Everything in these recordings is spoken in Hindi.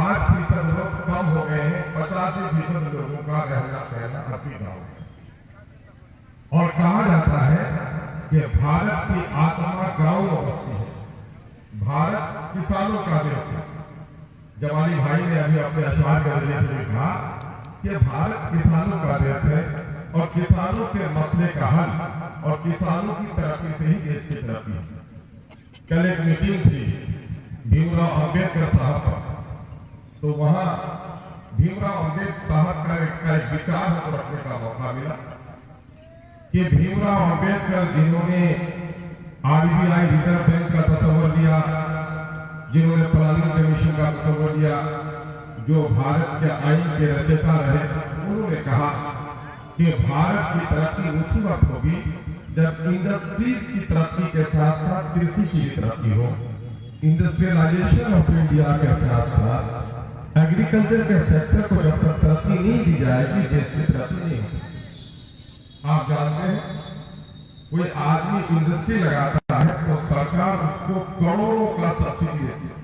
5% लोग कम हो गए हैं, 85% लोगों का रहना सहना अभी गाँव है। और कहा जाता है कि भारत की आत्मा गाँव में बसती है, भारत किसानों का देश है। जवानी भाई ने अभी अपने अखबार के जरिए से लिखा कि भारत किसानों का देश है और किसानों के मसले का हल और किसानों की तरक्की से ही देश की तरक्की है। कल एक मीटिंग थी भीमराव अंबेडकर साहब का, तो वहां भीमराव अंबेडकर साहब का एक विचार हमको रखने का मौका मिला कि भीमराव अंबेडकर जिन्होंने आरबीआई रिजर्व बैंक का तस्वर दिया, जिन्होंने प्लानिंग कमीशन का तस्वर दिया, जो भारत के आइन के रचयिता रहे, उन्होंने कहा कि भारत की तरक्की उसी वक्त होगी जब इंडस्ट्रीज की तरक्की के साथ साथ कृषि की भी तरक्की हो। इंडस्ट्रियलाइजेशन ऑफ इंडिया के साथ साथ एग्रीकल्चर के सेक्टर को जब तक तरक्की नहीं दी जाएगी, देश की तरक्की नहीं हो सकती। आप जानते हैं कोई आदमी इंडस्ट्री लगाता है तो सरकार उसको करोड़ों का सब्सिडी देती है,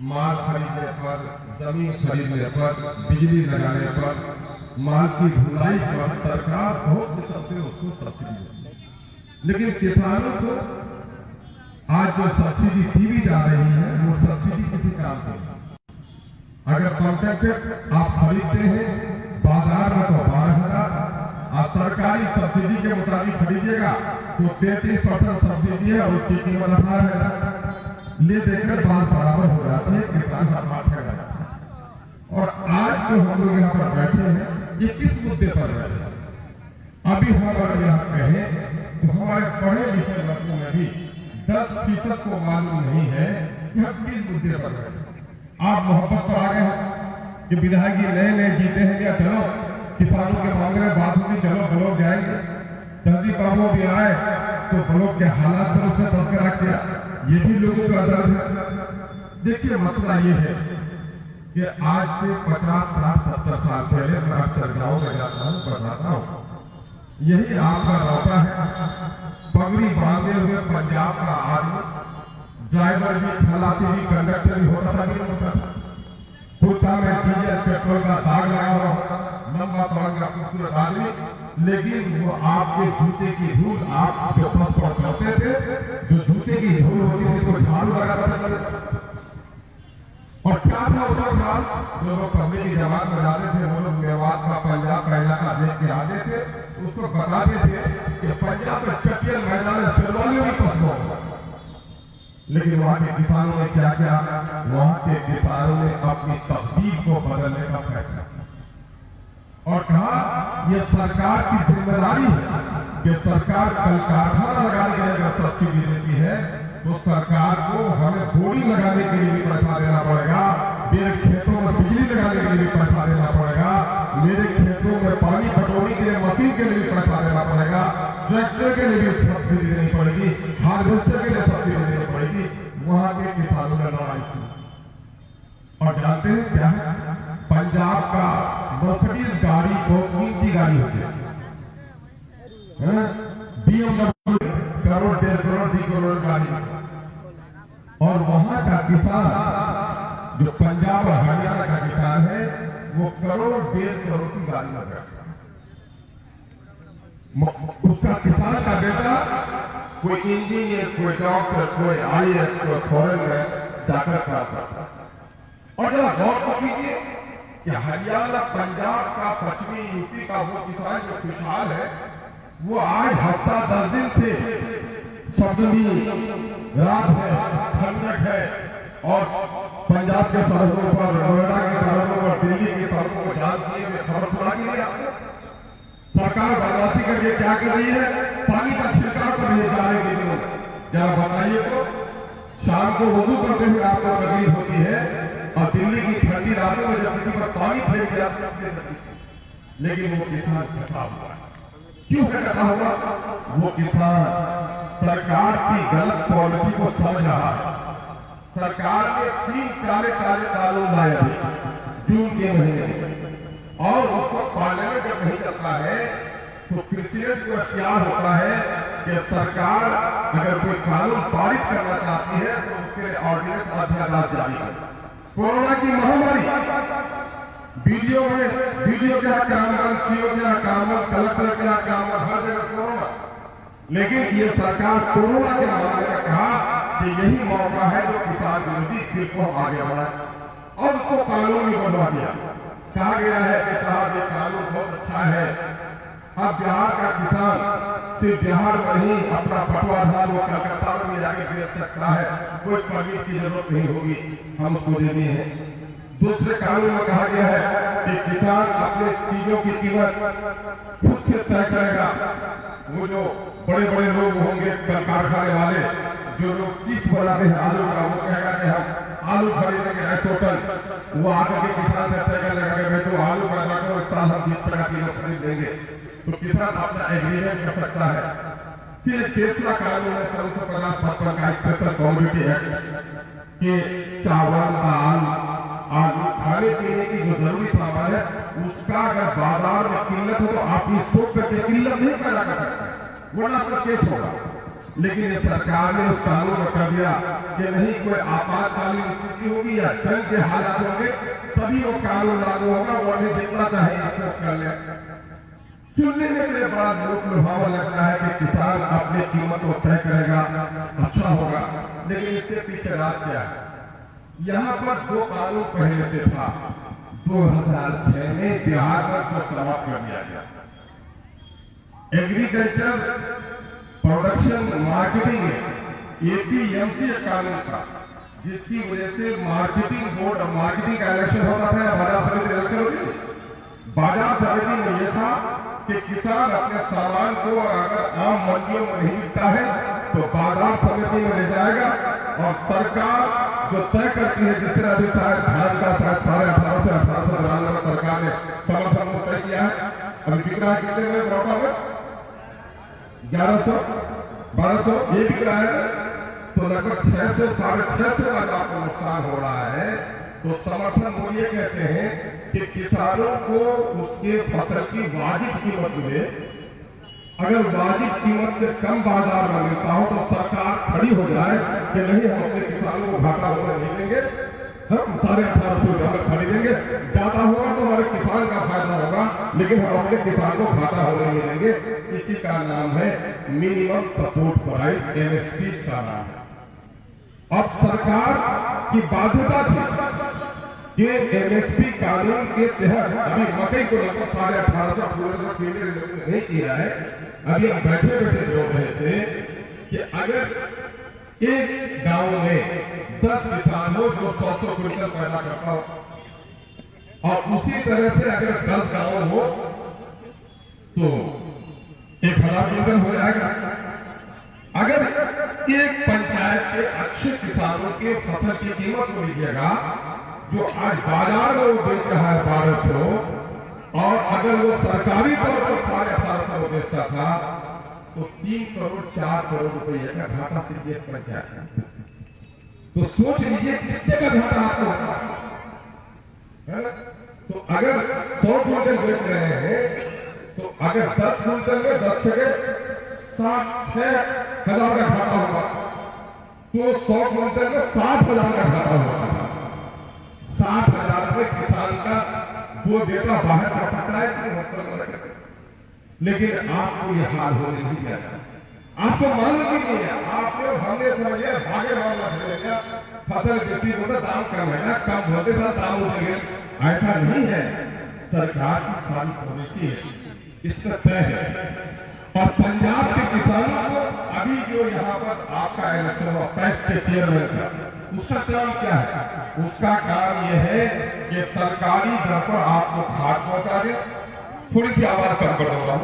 माल खरीदने पर, जमीन खरीदने पर, बिजली लगाने पर, माल की ढुलाई पर सरकार बहुत सबसे उसको सब्सिडी देती है। लेकिन किसानों को आज जो सब्सिडी दी भी जा रही है वो सब्सिडी किसी काम की नहीं। अगर कॉन्ट्रैक्ट से आप खरीदते हैं बाजार में तो 12,000 और सरकारी सब्सिडी के मुताबिक खरीदिएगा तो 33% सब्सिडी है और उसकी कीमत 18,000। ले देकर बात बराबर हो जाती है, किसान हर बात कर जाता है। और आज जो हम लोग यहाँ पर बैठे हैं ये किस मुद्दे पर बैठे हैं? अभी हम अगर यहाँ कहें तो हमारे पढ़े लिखे लोगों में भी 10% को मालूम नहीं है कि हम किस मुद्दे पर बैठे। आप मोहब्बत पर आ गए हैं कि विधायक जी नए नए जीते हैं या चलो किसानों के मामले में बात होगी, चलो ब्लॉक जाएंगे। तहजीब बाबू भी आए तो ब्लॉक के हालात पर उसने तस्करा किया, ये भी लोगों का दर्द है। देखिए मसला ये है कि आज से 50, 60, 70 साल पहले मैं अक्सर गाँव में जाता हूँ, बताता हूँ, यही आपका लौटा है, पगड़ी बांधे हुए पंजाब का आदमी, ड्राइवर भी, खलासी भी, कंडक्टर भी होता था, कुर्ता में डीजल पेट्रोल का दाग लगा हुआ होता, लंबा तड़ंगा खूबसूरत आदमी, लेकिन वो आपके जूते की धूल आपके बस पर करते थे, जो जूते की धूल होती थी तो झाड़ू लगाता था। और क्या था उसका काम? जो लोग कब्जे की जमात में जाते थे वो लोग मेवात का, पंजाब का इलाका देख के आते थे, उसको बताते थे कि पंजाब में चटियल मैदान शेरवानी भी पसंद होगा। लेकिन वहां के किसानों ने क्या किया? वहां के किसानों ने अपनी तकदीर को बदलने का फैसला किया और कहा यह सरकार की जिम्मेदारी है कि सरकार कल कारखाना लगाने के लिए अगर सब्सिडी देती है तो सरकार को हमें बोरी लगाने के लिए भी पैसा देना पड़ेगा, मेरे खेतों में बिजली लगाने के लिए भी पैसा देना पड़ेगा, मेरे खेतों में पानी पटौनी के लिए मशीन के लिए भी पैसा देना पड़ेगा, ट्रैक्टर के लिए भी सब्सिडी देनी पड़ेगी, हार्वेस्टर के लिए सब्सिडी देनी पड़ेगी। वहां के किसानों ने लड़ाई शुरू। और जानते हैं क्या है? पंजाब का मर्सिडीज गाड़ी को कीमती गाड़ी होती है, BMW करोड़, 1.5 करोड़, 2 करोड़ गाड़ी। और वहां का किसान जो पंजाब और हरियाणा का किसान है वो करोड़, 1.5 करोड़ की गाड़ी में बैठता है। उसका किसान का बेटा कोई इंजीनियर, कोई डॉक्टर, कोई IAS, कोई फॉरेन में जाकर काम करता है। और जरा गौर कीजिए कि हरियाणा, पंजाब का, पश्चिमी यूपी का वो किसान जो खुशहाल है वो आज हफ्ता 10 दिन से सर्दी, रात है, ठंडक है और पंजाब के सड़कों पर, नोएडा के सड़कों पर, दिल्ली की सड़कों पर जांच किए हुए खबर सुना दी है। सरकार बदमाशी करके क्या कर रही है? पानी का छिड़काव कर रही है जाने के लिए। जरा बताइए तो, शाम को वजू करते हुए आपको तकलीफ होती है और दिल्ली की ठंडी रातों में जब किसी पर पानी फेंक दिया, लेकिन वो किसान कटा हुआ है। क्यों कटा हुआ? वो किसान सरकार की गलत पॉलिसी को समझ रहा है। सरकार ने 3 काले कानून लाए थे जून के महीने में और उसको पार्लियामेंट जब नहीं चलता है तो प्रेसिडेंट को अख्तियार होता है कि सरकार अगर कोई कानून पारित करना चाहती है तो उसके लिए ऑर्डिनेंस अध्यादेश जारी करे। कोरोना की महामारी, वीडियो क्या काम, सीओ क्या काम, कलेक्टर क्या काम, हर जगह कोरोना। लेकिन ये सरकार कोरोना के मामले में कहा कि यही मौका है जो किसान विरोधी बिल को आगे बढ़ाए और उसको कानून में बनवा दिया। कहा गया है कि साहब ये कानून बहुत अच्छा है, अब बिहार का किसान सिर्फ बिहार में ही अपना पटुआ धान वो कलकत्ता में जाके बेच सकता है, कोई परमिट की जरूरत नहीं होगी, हम उसको देनी है। दूसरे कानून में कहा गया है कि किसान अपने चीजों की कीमत खुद से तय करेगा। वो जो बड़े बड़े लोग होंगे कारखाने वाले, जो लोग चीज बनाते हैं आलू का, वो कहेगा कि हम आलू खरीदेंगे 250 टन, वो आकर के किसान से तय कर लेगा कि तो आलू पैदा करो, इस साल हम 20 टका किलो खरीद देंगे, तो किसान अपना एग्रीमेंट कर सकता है। फिर तीसरा कानून है 1950-55 का स्पेशल कमोडिटी एक्ट कि चावल, दाल, आलू, खाने पीने की जो जरूरी सामान है उसका अगर बाजार में किल्लत हो तो आप स्टॉक करके किल्लत नहीं पैदा कर सकते, वरना आपका केस होगा। लेकिन ये सरकार ने उस कानून में कर दिया कि नहीं, कोई आपातकालीन स्थिति होगी या जंग के हालात होंगे तभी वो कानून लागू होगा, वो नहीं देखना चाहिए स्टॉक कर ले। सुनने में मेरे बड़ा लोक लुभावन लगता है कि किसान अपनी कीमत को तय करेगा, अच्छा होगा, लेकिन इसके पीछे राज क्या है? यहाँ पर 2 कानून पहले से था, 2006 में बिहार में उसको समाप्त कर दिया गया। एग्रीकल्चर प्रोडक्शन मार्केटिंग एपीएमसी कानून था, जिसकी वजह से मार्केटिंग बोर्ड और मार्केटिंग का इलेक्शन होता था, बाजार समिति इलेक्शन होती। बाजार समिति में यह था कि किसान अपने सामान को अगर आम मंडियों में नहीं मिलता है तो बाजार समिति में ले जाएगा और सरकार जो तय करती है, जिस तरह अभी शायद धान का शायद 18,500 से 1892 में सरकार ने समर्थन को तय किया है। अभी बिक रहा है कितने में रोटा में 1100 1200 ये बिक रहा है, तो लगभग 600 650 का आपको नुकसान हो रहा है। तो समर्थन मूल्य कहते हैं कि किसानों को उसके फसल की वाजिब कीमत मिले। अगर वाजिब कीमत से कम बाजार में मिलता हो तो सरकार खड़ी हो जाए कि नहीं, हम अपने किसानों को घाटा होने नहीं देंगे, हम 1850 में खरीदेंगे, ज्यादा होगा तो हमारे किसान का फायदा होगा, लेकिन हम अपने किसान को घाटा होने नहीं देंगे। इसी का नाम है मिनिमम सपोर्ट प्राइस, एमएसपी का नाम है। अब सरकार की बाध्यता थी कि एमएसपी कानून के तहत अभी मकई को लगभग 1850 केंद्र नहीं किया है। अभी हम बैठे बैठे जोड़ रहे थे कि अगर एक गांव में 10 किसान हो जो 100 क्विंटल पैदा करता हो और उसी तरह से अगर 10 गांव हो तो 1000 क्विंटल हो जाएगा। अगर एक पंचायत के अच्छे किसानों के फसल की कीमत को लीजिएगा जो आज बाजार में वो बेच रहा है 1200, और अगर वो सरकारी तौर पर 1850 बेचता था तो 3 करोड़ 4 करोड़ रुपए का घाटा सिर्फ एक पंचायत है। तो सोच लीजिए कितने का घाटा आपको होता है। तो अगर 100 क्विंटल बेच रहे हैं तो अगर 10 क्विंटल में 10 से 6,000 का घाटा होगा, तो 100 क्विंटल में 60,000 का घाटा होगा। 60,000 में किसान का वो बेटा बाहर कर सकता है कि, लेकिन आपको ये हाल होने नहीं दिया। आपको मालूम नहीं है, आपने हमने समझ लिया भागे मामला समझेगा, फसल किसी को दाम कम है ना, कम होते साथ दाम उठेंगे, ऐसा नहीं है। सरकार की सारी पॉलिसी है, इसका तय है। और पंजाब के किसानों को अभी जो यहाँ पर आपका इलेक्शन हुआ पैक्स के चेयरमैन का, उसका काम क्या है? उसका काम यह है कि सरकारी दर पर आपको खाद पहुंचा दे। थोड़ी सी आवाज कम कर दूंगा,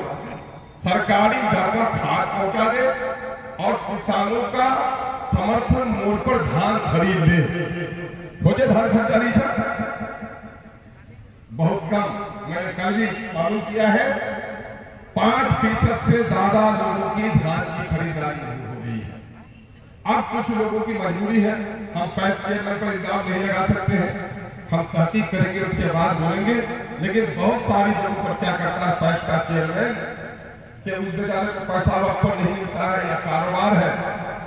सरकारी दर पर खाद पहुंचा दे और किसानों का समर्थन मूल्य पर धान खरीद ले। मुझे धान खर्चा नहीं सकता, बहुत कम। मैंने कल भी मालूम किया है 5% से ज्यादा लोगों की धान की खरीदारी हो गई है। अब कुछ लोगों की मजबूरी है, हम पैक्स चेयरमैन पर इल्जाम नहीं लगा सकते हैं, हम तहकीक करेंगे उसके बाद बोलेंगे। लेकिन बहुत सारी लोगों पर क्या करता है पैक्स का चेयरमैन कि उस बेचारे को पैसा वक्त पर नहीं मिलता है या कारोबार है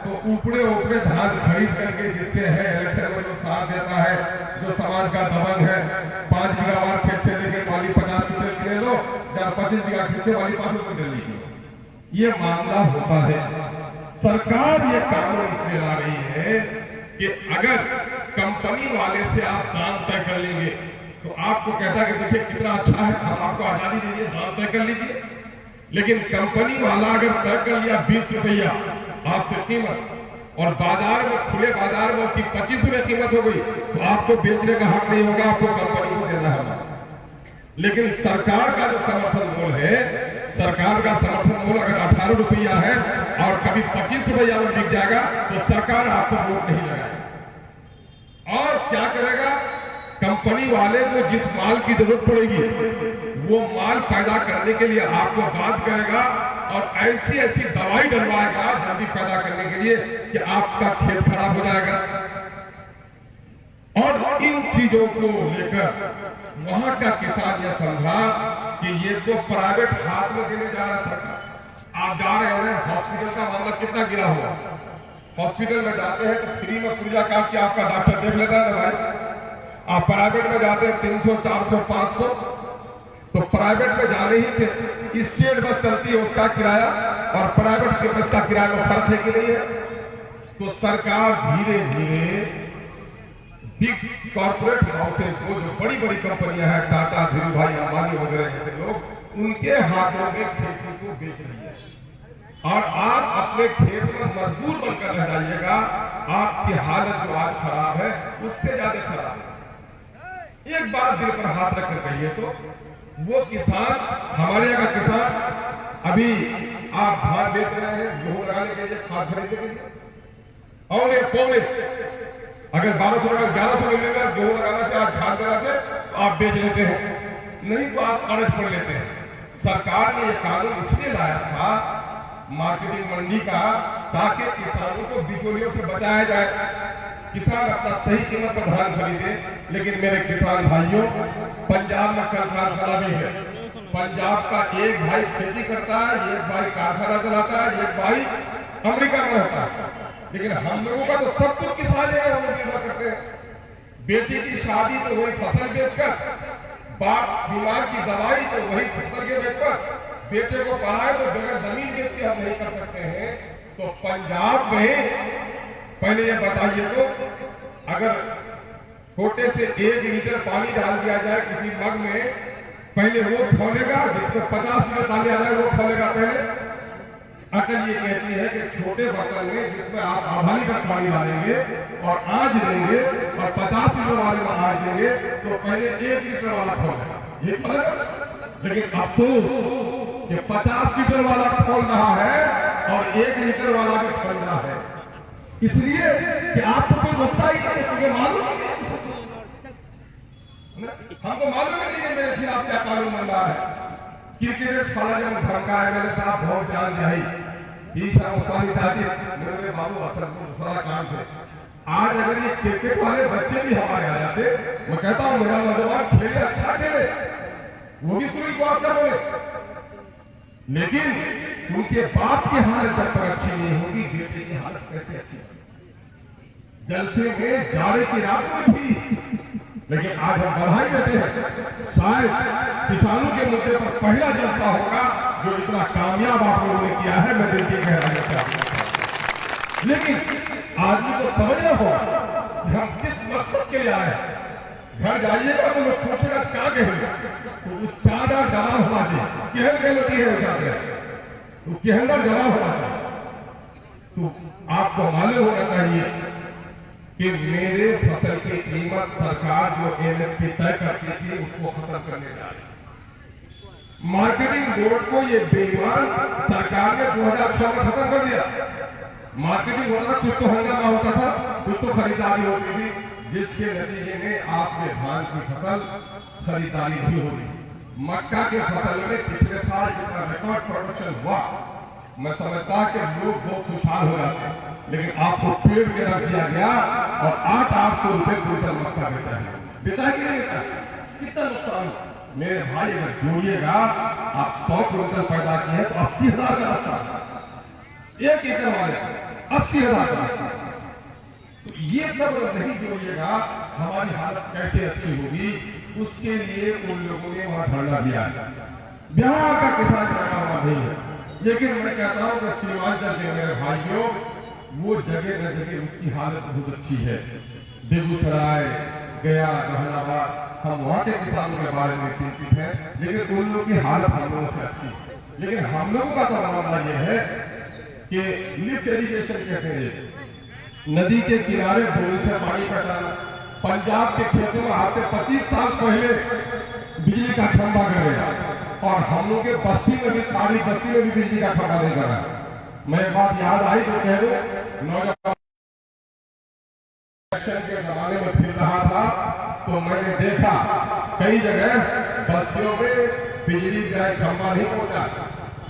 तो ऊपरे ऊपरे धान खरीद करके जिससे है इलेक्शन में जो साथ देता है जो समाज का दबंग है 5 बीघा वाला खेत से लेके वाली 50 क्विंटल ले लो या 25 बीघा खेत से वाली 500 क्विंटल ले लो, ये मामला होता है। सरकार ये कानून इसलिए ला रही है कि अगर कंपनी वाले से आप दाम तय कर लेंगे तो आपको कहता है कि देखिए कितना अच्छा है, हम आपको आजादी दीजिए, दाम तय कर लीजिए। लेकिन कंपनी वाला अगर तय कर लिया 20 रुपया आपसे कीमत और बाजार में खुले बाजार में उसकी 25 रुपए कीमत हो गई तो आपको बेचने का हक नहीं होगा, आपको कंपनी को देना होगा। लेकिन सरकार का जो समर्थन मूल्य है, सरकार का समर्थन मूल्य अगर 18 रुपया है और कभी 25 रुपया में बिक जाएगा तो सरकार आपको वोट नहीं लगाएगा। और क्या करेगा, कंपनी वाले को जिस माल की जरूरत पड़ेगी वो माल पैदा करने के लिए आपको बात करेगा और ऐसी ऐसी दवाई डलवाएगा जल्दी पैदा करने के लिए कि आपका खेत खराब हो जाएगा। और इन चीजों को लेकर वहां का किसान यह समझा कि ये तो प्राइवेट हाथ में देने जा रहा है सरकार। आप जा रहे हैं, हॉस्पिटल का मामला कितना गिरा हुआ, हॉस्पिटल में जाते हैं तो फ्री में पूजा काट के आपका डॉक्टर देख लेता है भाई। आप प्राइवेट में जाते हैं 300, 400, 500, तो प्राइवेट में जाने ही से स्टेट बस चलती है उसका किराया और प्राइवेट के बस का किराया में फर्क है कि नहीं है। तो सरकार धीरे धीरे बिग कॉर्पोरेट हाउसेज को, जो बड़ी बड़ी कंपनियां हैं, टाटा, धीरूभाई अंबानी वगैरह जैसे लोग, उनके हाथों में खेती को बेच रही है। और आप अपने खेत में मजदूर बनकर रह जाइएगा, आपकी हालत जो आज खराब है उससे ज्यादा खराब है। एक बार दिल पर हाथ रखकर कहिए तो वो किसान, हमारे यहाँ का किसान, अभी आप धान बेच रहे हैं, गेहूं लगाने के लिए खाद खरीदने के लिए, और ये पौने अगर 1200 रुपया 1100 मिलेगा गेहूं लगाने से, आज धान लगाने से तो आप बेच लेते हैं, नहीं तो आप कर्ज पड़ लेते हैं। सरकार ने ये कानून इसलिए लाया था मार्केटिंग मंडी का, ताकि किसानों को बिचौलियों से बचाया जाए, किसान अपना सही कीमत पर धान खरीदे। लेकिन मेरे किसान भाइयों, पंजाब में कल कारखाना भी है, पंजाब का एक भाई खेती करता है, एक भाई कारखाना चलाता है, एक भाई अमेरिका में होता है। लेकिन हम लोगों का तो सब कुछ किसान है, हम लोग निर्भर करते हैं। बेटी की शादी तो वही फसल बेचकर, बाप बीमार की दवाई तो वही फसल के बेचकर, बेटे को पढ़ाए तो बगैर जमीन बेच के हम नहीं कर सकते हैं। तो पंजाब में पहले ये बताइए तो, अगर छोटे से 1 लीटर पानी डाल दिया जाए किसी मग में, पहले वो खोलेगा, जिसमें 50 लीटर पानी आ जाए वो खोलेगा पहले। अकल ये कहती है कि छोटे बर्तन में जिसमें आप आधा लीटर पानी डालेंगे और आंच देंगे और 50 लीटर वाले में आंच देंगे तो पहले 1 लीटर वाला खोलेगा, ये खोलेगा। लेकिन अफसोस कि 50 लीटर वाला खोल रहा है और 1 लीटर वाला भी खोल रहा है, इसलिए कि आपको कोई गुस्सा ही नहीं, क्योंकि मालूम नहीं, हमको मालूम नहीं कि मेरे खिलाफ क्या कानून बन रहा है। क्रिकेट साला जब धमका है, मेरे साथ बहुत जान जाई मेरे बाबू असल काम से। आज अगर ये क्रिकेट वाले बच्चे भी हमारे आ जाते, मैं कहता हूँ मेरा नौजवान खेले, अच्छा खेले, वो भी सुनील गावस्कर बोले, लेकिन उनके बाप की हालत जब तक अच्छी नहीं होगी, बेटे की हालत कैसे अच्छी होगी। जलसे में जाड़े की रात में थी, लेकिन आज हम बधाई देते हैं, शायद किसानों के मुद्दे पर पहला जलसा होगा जो इतना कामयाब आप लोगों ने किया है। मैं दिल की गहराई से आपको, लेकिन आदमी को समझना होगा कि हम किस मकसद के लिए आए। घर जाइएगा तो लोग पूछेगा क्या कहेंगे, तो उस चादर जमा हुआ चाहिए, तो केहंडर जमा हुआ चाहिए। तो आपको मालूम होना चाहिए कि मेरे फसल की कीमत सरकार जो एमएसपी तय करती थी उसको खत्म करने जा रही है। मार्केटिंग बोर्ड को ये बेईमान सरकार ने 2006 में खत्म कर दिया। मार्केटिंग होता था, कुछ तो हंगामा होता था, कुछ तो खरीदारी होती थी, जिसके नतीजे में आपके धान की फसल खरीदारी नहीं हो रही। मक्का के फसल में पिछले साल जितना रिकॉर्ड प्रोडक्शन हुआ, मैं समझता कि लोग बहुत खुशहाल हो जाते, लेकिन आपको पेड़ में रख दिया गया और 800 रुपए क्विंटल मक्का बेचा है। बेचा कि नहीं बेचा? कितना नुकसान। मेरे भाई अगर जोड़िएगा, आप 100 क्विंटल पैदा किए हैं तो 80,000 का नुकसान, 1 एकड़ वाले 80,000 का। तो ये सब नहीं जोड़िएगा हमारी हालत कैसे अच्छी होगी, उसके लिए उन लोगों ने वहां धरना दिया। बिहार का किसान लगा हुआ नहीं है, लेकिन मैं कहता हूं कि सीमांचल के मेरे भाइयों, वो जगह न जगह उसकी हालत बहुत अच्छी है। बेगूसराय, गया, जहानाबाद, हम वहाँ के किसानों के बारे में चिंतित हैं, लेकिन उन लोगों की हालत हम लोगों से अच्छी है। लेकिन हम लोगों का तो मामला यह है कि लिफ्ट इरिगेशन कहते हैं, नदी के किनारे बोर से पानी पटाना। पंजाब के खेतों में आज से 25 साल पहले बिजली का खंभा गड़ेगा, और हम लोग के बस्ती में भी, सारी बस्ती में भी बिजली का खंभा नहीं गड़ा। मैं बात याद आई तो कह दो, नौजवान के जमाने में फिर रहा था तो मैंने देखा कई जगह बस्तियों में बिजली का खंभा नहीं पहुंचा।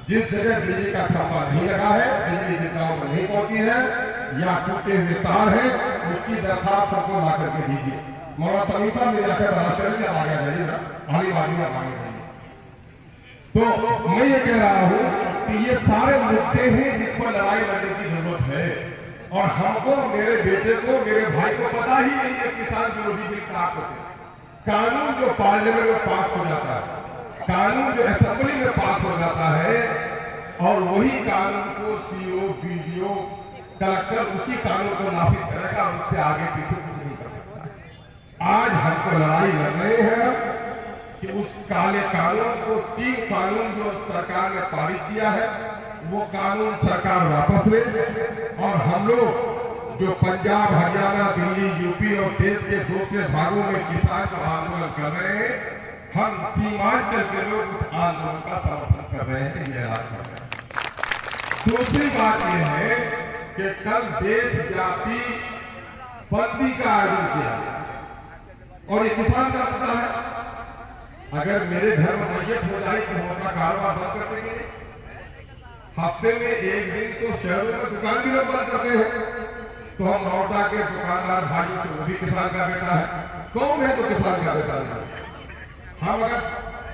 जिस जगह बिजली का खंभा नहीं लगा है, बिजली जिस गांव में नहीं पहुंची है या टूटे हुए तार है, उसकी दरखास्त सबको ला करके दीजिए। मौलाना समीम साहब ने जाकर राष्ट्रपति आ गया जाइए, आने वाली में मांगे जाइए। तो मैं ये कह रहा हूं कि ये सारे मुद्दे हैं जिस पर लड़ाई लड़ने की जरूरत है, और हमको, मेरे बेटे को, मेरे भाई को पता ही नहीं है किसान विरोधी बिल क्या होते हैं। कानून जो पार्लियामेंट में पास हो जाता है, कानून जो असेंबली में पास हो जाता है, और वही कानून को सीओ, बीडीओ, कलेक्टर उसी कानून को नाफिज करेगा, उससे आगे पीछे कुछ नहीं कर सकता। आज हमको लड़ाई लड़ रहे हैं कि उस काले कानून को, 3 कानून जो सरकार ने पारित किया है, वो कानून सरकार वापस ले, और हम लोग जो पंजाब, हरियाणा, दिल्ली, यूपी और देश के दूसरे भागों में किसान का आंदोलन कर रहे हैं, हम सीमांचल के लोग उस आंदोलन का समर्थन कर रहे हैं, ये ऐलान कर रहे हैं। दूसरी बात यह है कि कल देशव्यापी बंदी का आयोजन किया, और ये किसान का मुद्दा है। अगर मेरे घर में मैयत हो जाए तो हम अपना कारोबार बंद कर देंगे। हफ्ते में एक दिन तो शहरों में दुकान भी लोग बंद करते हैं, तो हम नौटा के दुकानदार भाइयों से, वो भी किसान का बेटा है, कौन है तो किसान का बेटा है। हम अगर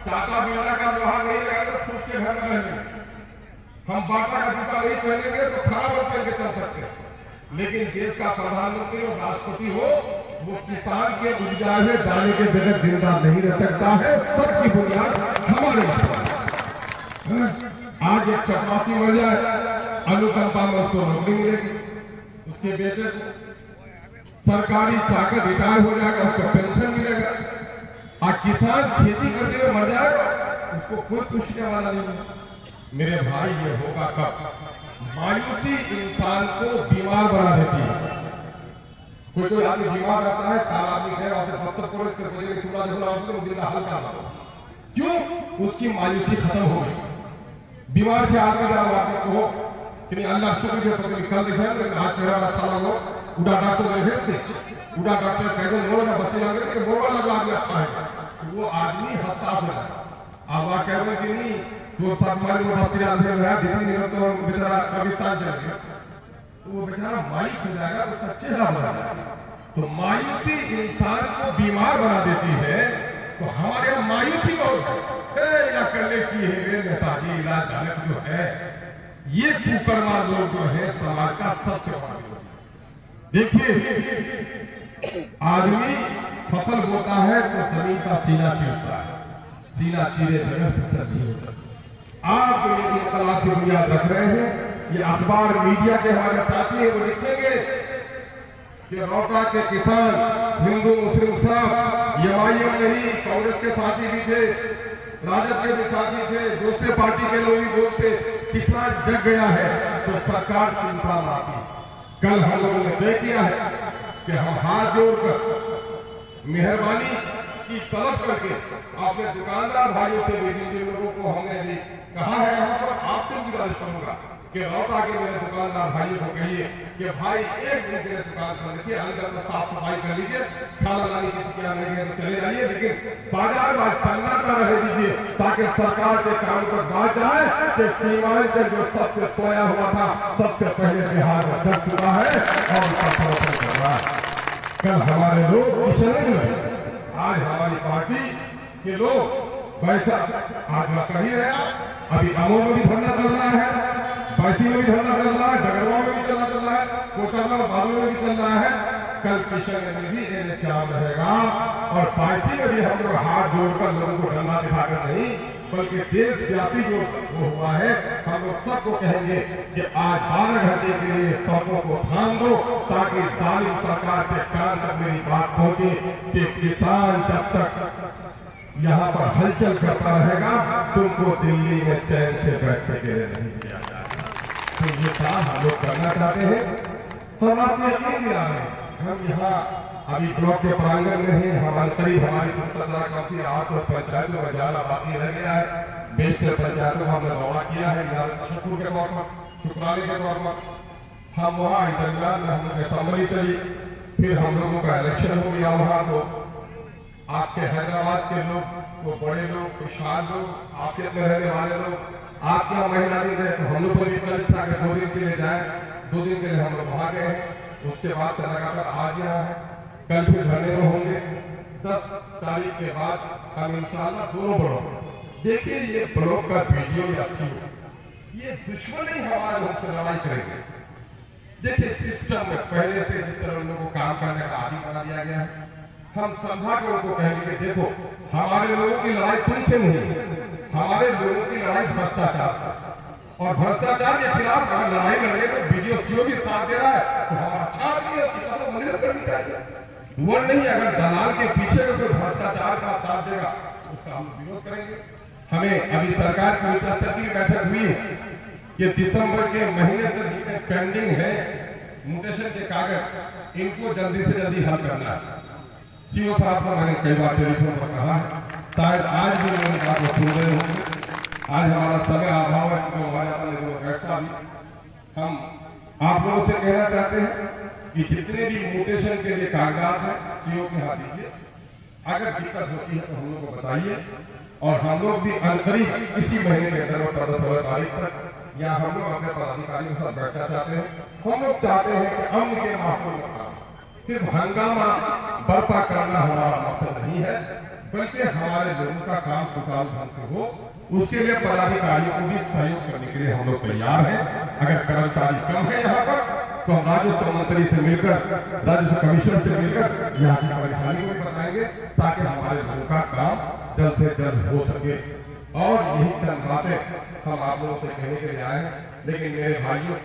टाटा बिरला का व्यवहार नहीं लगाएंगे तो उसके घर में रहेंगे, हम बाटा का जूता नहीं पहनेंगे तो खराब पहन के चल सकते हैं। लेकिन देश का प्रधानमंत्री और राष्ट्रपति हो, वो किसान के उपजाए हुए दाने के बगैर जिंदा नहीं रह सकता है। सबकी बुनियाद हमारे आज एक चपरासी मर जाए, अनुकंपा में उसको नौकरी मिलेगी, उसके बेटे को सरकारी चाकर रिटायर हो जाएगा, उसको पेंशन मिलेगा। और किसान खेती करते हुए मर जाएगा, उसको कोई पूछने वाला नहीं है। मेरे भाई, ये होगा कब? मायूसी इंसान को बीमार बना देती है। कोई आदमी बीमार रहता है, 4 आदमी गए वहां से 500 करोड़ इसके वजह से टूटा झूला उसको दिन का हल करना, क्यों? उसकी मायूसी खत्म हो गई। बीमार से आदमी जा रहा हो कि अल्लाह शुक्र जो कल दिखाया, आज चेहरा अच्छा लगो, उड़ा डॉक्टर भेज दे, उड़ा डॉक्टर कैसे बोला बस्ती लग रही, बोलवा लगा आदमी अच्छा है, वो आदमी हसास है। अब आप कह रहे कि नहीं, तो सामान में बस्ती आदमी रहा, धीरे धीरे तो बेचारा पाकिस्तान चल गया, तो वो बेचारा मायूस हो जाएगा, उसका चेहरा बना जाएगा। तो मायूसी इंसान को बीमार बना देती है। तो हमारे यहाँ मायूसी बहुत है, करने की है नेताजी इलाज जो है, ये कुकर्मा लोग जो है समाज का सबसे बड़ा। देखिए, आदमी फसल बोता है तो जमीन का सीना चीरता है, सीना चीरे बगैर फसल नहीं होता। आप जो ये इनकलाब की बुनियाद रख रहे हैं, ये अखबार मीडिया के हमारे साथी है, वो लिखेंगे कि नौका के किसान हिंदू मुस्लिम सब एमआईएम नहीं, कांग्रेस के साथी भी थे, राजद के भी साथी थे, दूसरे पार्टी के लोग भी बोलते, किसान जग गया है तो सरकार चिंता लाती। कल हम लोगों ने तय किया है कि हम हाथ जोड़कर मेहरबानी की तलब करके अपने दुकानदार भाइयों से भी, जिन लोगों को हमने भी कहा है, यहाँ पर आपसे गुजारिश करूंगा कि लौटा के मेरे दुकानदार भाइयों को कहिए कि भाई एक दिन के लिए दुकान कर लीजिए, अंदर में साफ सफाई कर लीजिए, खाना लाने किसी क्या नहीं है तो चले जाइए, लेकिन बाजार में सन्नाटा रह दीजिए, ताकि सरकार के काम पर बात जाए कि सीमांचल जो सबसे सोया हुआ था, सबसे पहले बिहार में जग चुका है और उसका समर्थन कर रहा है। कल हमारे लोग पिछले हुए, आज हमारी पार्टी के लोग वैसा आज मैं कही रहा, अभी अमो में भी धरना चल रहा है, बैसी में भी धरना चल रहा है, डगरवा में भी चल रहा है, कोचरना बालू में भी चल रहा है। कल किशन में भी NH4 रहेगा और पाइसी में भी हम लोग हाथ जोड़कर लोगों को डंडा दिखाकर नहीं बल्कि देशव्यापी जो हुआ है हम लोग सबको कहेंगे कि आज 12 घंटे के लिए सड़कों को थाम दो ताकि जालिम सरकार के कान तक मेरी बात पहुंचे कि किसान जब तक यहाँ पर हलचल करता रहेगा तुमको दिल्ली में चैन से बैठने के लिए नहीं दिया जाएगा। तो ये काम हम लोग करना चाहते हैं। हम आपने यकीन दिला रहे हैं हम यहाँ अभी ब्लॉक के प्रांगण में हैं। हमारे करीब हमारी फुर्सत काफी 8 पंचायतों में जाना बाकी रह गया है। बेच के पंचायतों में हमने दौरा किया है शुक्र के तौर पर शुक्राने के तौर पर हम वहाँ इंतजार में हम लोग असेंबली चली फिर हम लोगों का इलेक्शन हो गया वहाँ। तो आपके हैदराबाद के लोग वो बड़े लोग खुशहाल लोग आपके में रहने वाले लोग आपका महीना भी गए तो हम लोग को भी चल था कि 2 दिन के लिए जाए 2 दिन के लिए हम लोग वहाँ गए। उसके बाद से लगातार आ गया है। कल फिर धरने में होंगे 10 तारीख के बाद हम इंशाल्लाह दोनों ब्लॉक देखिए ये ब्लॉक का वीडियो या सीओ ये दुश्मन ही हमारे हमसे लड़ाई करेंगे। देखिए सिस्टम में पहले से जिस तरह लोगों को काम करने का आदि बना दिया गया है हम समझा कर उनको कहेंगे कि देखो हमारे लोगों की लड़ाई तुमसे नहीं हमारे लोगों की लड़ाई भ्रष्टाचार से और भ्रष्टाचार के खिलाफ अगर लड़ाई लड़े तो वीडियो सीओ भी साथ दे रहा है तो हम अच्छा आदमी है तो मदद करनी चाहिए। वो नहीं अगर दलाल के पीछे में कोई भ्रष्टाचार का साथ देगा उसका हम विरोध करेंगे। हमें अभी सरकार की उच्च स्तर की बैठक हुई है कि दिसंबर के महीने तक पेंडिंग है म्यूटेशन के कागज इनको जल्दी से जल्दी हल करना है। सीओ साहब को मैंने कई बार टेलीफोन पर कहा है शायद आज भी मेरी बात को सुन रहे होंगे। आज हमारा समय अभाव है तो हमारे अपने लोग बैठता भी हम आप लोगों से कहना चाहते हैं कि जितने भी म्यूटेशन के लिए कागजात हैं सीओ के हाथ दीजिए। अगर दिक्कत होती है तो हम लोग को बताइए और हम लोग भी अनकरीब इसी महीने के अंदर 16 तारीख तक या हम लोग अपने पदाधिकारियों के साथ बैठना चाहते हैं। हम लोग चाहते हैं कि अमन के माहौल में सिर्फ हंगामा बर्पा करना हमारा मकसद नहीं है बल्कि हमारे लोगों का काम सुचारू ढंग से हो उसके लिए पदाधिकारियों को भी सहयोग करने के लिए हम लोग तैयार हैं। अगर कर्मचारी कम है यहाँ पर तो हम राजस्व मंत्री से मिलकर राजस्व कमिश्नर से मिलकर यहाँ की परेशानी को बताएंगे ताकि हमारे लोगों का काम जल्द से जल्द हो सके। और यही चंद बातें हम आप लोगों से कहने के लिए आए। लेकिन मेरे भाइयों